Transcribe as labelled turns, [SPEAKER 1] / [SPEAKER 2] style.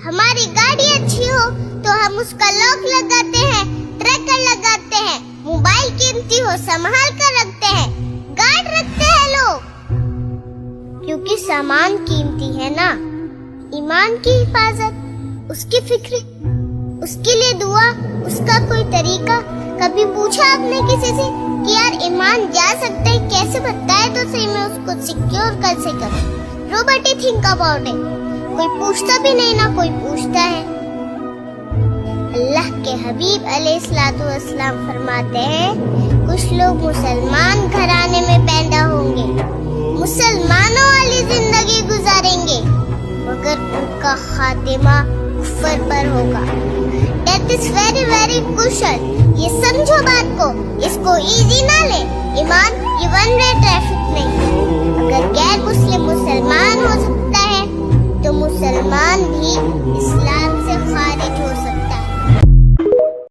[SPEAKER 1] ہماری گاڑی اچھی ہو تو ہم اس کا لاک لگاتے ہیں، ٹریکر لگاتے ہیں، موبائل قیمتی ہو سنبھال کر رکھتے ہیں، گارڈ رکھتے ہیں لوگ، کیونکہ سامان قیمتی ہے نا۔ ایمان کی حفاظت، اس کی فکر، اس کے لیے دعا، اس کا کوئی طریقہ۔ کبھی پوچھا آپ نے کسی سے کہ یار ایمان جا سکتا ہے کیسے؟ بتائے تو صحیح، میں اس کو سیکیور کیسے کروں؟ روبوٹی تھنک اباؤٹ اٹ۔ کوئی پوچھتا بھی نہیں، نہ کوئی پوچھتا ہے۔ اللہ کے حبیب علیہ الصلوۃ والسلام فرماتے ہیں کچھ لوگ مسلمان گھرانے میں پیدا ہوں گے، مسلمانوں والی زندگی گزاریں گے، مگر ان کا خاتمہ کفر پر ہوگا۔ That is very very crucial۔ یہ سمجھو بات کو، اس کو ایزی نہ لے۔ ایمان یہ ون وے ٹریفک نہیں۔ اگر غیر مسلم مسلمان ہو سکتا ہے تو مسلمان بھی